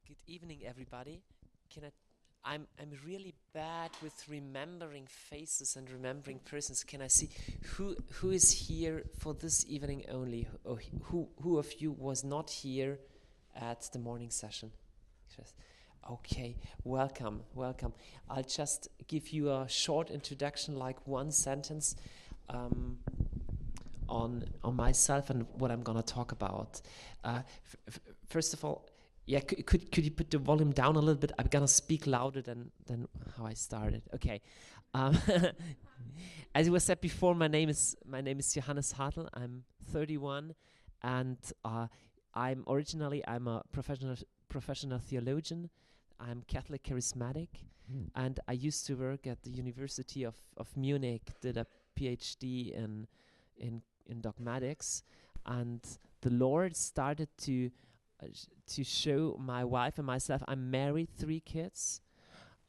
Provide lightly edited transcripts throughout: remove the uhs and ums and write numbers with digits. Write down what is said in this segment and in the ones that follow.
Good evening, everybody. Can I? I'm really bad with remembering faces and remembering persons. Can I see who is here for this evening only? Or who of you was not here at the morning session? Okay, welcome. I'll just give you a short introduction, like one sentence, on myself and what I'm gonna talk about. First of all, yeah, could you put the volume down a little bit? I'm gonna speak louder than how I started. Okay. As it was said before, my name is Johannes Hartl. I'm 31, and I'm a professional theologian. I'm Catholic charismatic, and I used to work at the University of Munich. Did a PhD in dogmatics, and the Lord started to show my wife and myself. I'm married, 3 kids.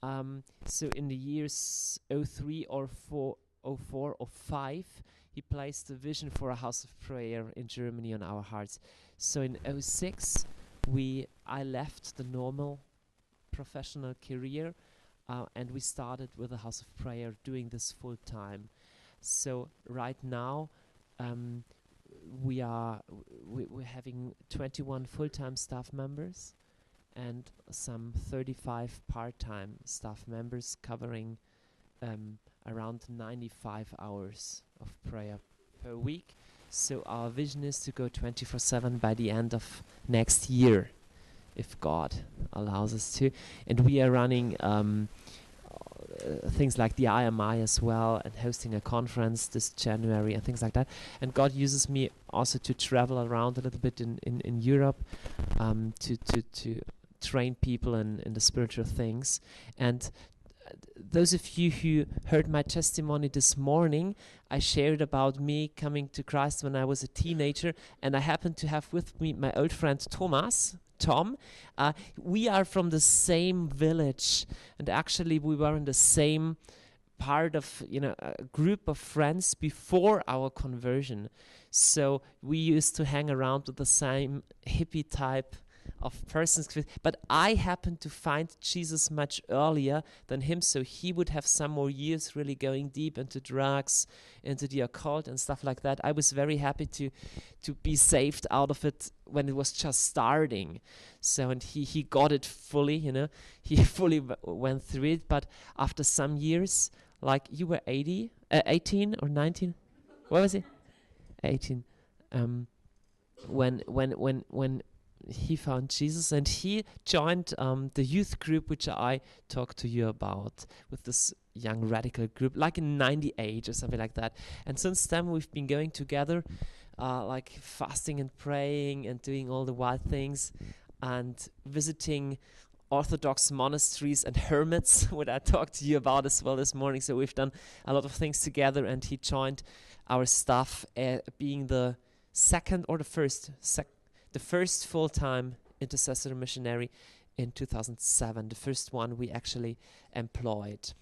So in the years 03 or 4, 04 or 5, he placed a vision for a house of prayer in Germany on our hearts. So in 06, I left the normal professional career, and we started with a house of prayer, doing this full time. So right now, we're having 21 full-time staff members and some 35 part-time staff members, covering around 95 hours of prayer per week. So our vision is to go 24/7 by the end of next year, if God allows us to. And we are running things like the IMI as well, and hosting a conference this January and things like that. And God uses me also to travel around a little bit in Europe, to train people in the spiritual things. And those of you who heard my testimony this morning, I shared about me coming to Christ when I was a teenager, and I happened to have with me my old friend Tom. We are from the same village, and actually we were in the same part of a group of friends before our conversion. So we used to hang around with the same hippie type of persons, but I happened to find Jesus much earlier than him, so he would have some more years really going deep into drugs, into the occult and stuff like that. I was very happy to be saved out of it when it was just starting. So, and he got it fully, he fully went through it. But after some years, like you were 18 or 19, what was it? 18. When he found Jesus, and he joined the youth group which I talked to you about, with this young radical group, like in 98 or something like that. And since then we've been going together, like fasting and praying and doing all the wild things, and visiting Orthodox monasteries and hermits, what I talked to you about as well this morning. So we've done a lot of things together, and he joined our staff, being the second or the first full-time intercessor missionary in 2007, the first one we actually employed.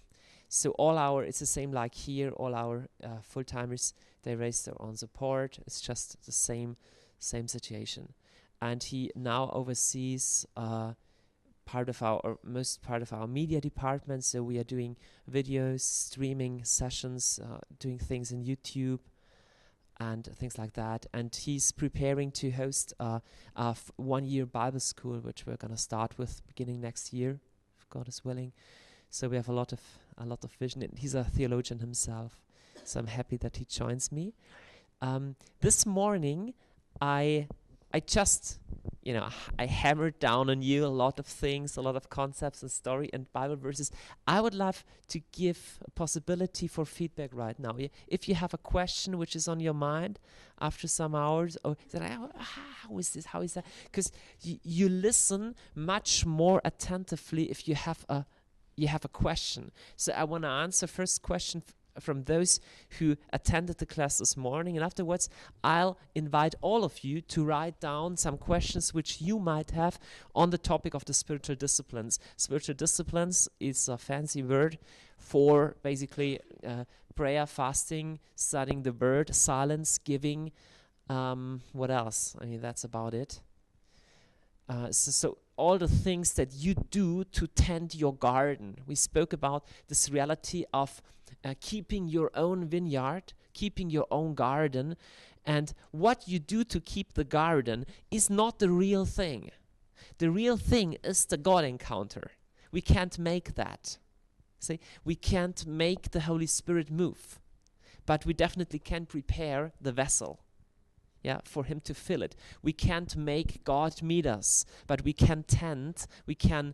So it's the same like here, all our full-timers, they raise their own support. It's just the same situation. And he now oversees most part of our media department. So we are doing videos, streaming sessions, doing things in YouTube, and things like that. And he's preparing to host a 1-year Bible school, which we're going to start with beginning next year, if God is willing. So we have a lot of vision. And he's a theologian himself, so I'm happy that he joins me. This morning, I just, I hammered down on you a lot of things, a lot of concepts and story and Bible verses. I would love to give a possibility for feedback right now. If you have a question which is on your mind after some hours, or that how is this, how is that? Because you listen much more attentively if you have a question. So I want to answer first question from those who attended the class this morning, and afterwards I'll invite all of you to write down some questions which you might have on the topic of the spiritual disciplines. Spiritual disciplines is a fancy word for basically prayer, fasting, studying the word, silence, giving, what else? I mean, that's about it. So all the things that you do to tend your garden. We spoke about this reality of keeping your own vineyard, keeping your own garden, and what you do to keep the garden is not the real thing. The real thing is the God encounter. We can't make that. See, we can't make the Holy Spirit move, but we definitely can prepare the vessel, for him to fill it. We can't make God meet us, but we can tend, we can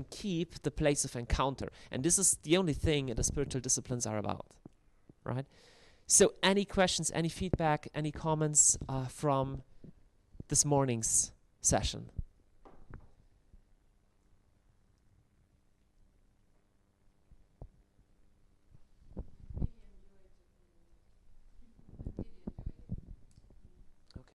keep the place of encounter. And this is the only thing the spiritual disciplines are about, right? So any questions, any feedback, any comments from this morning's session?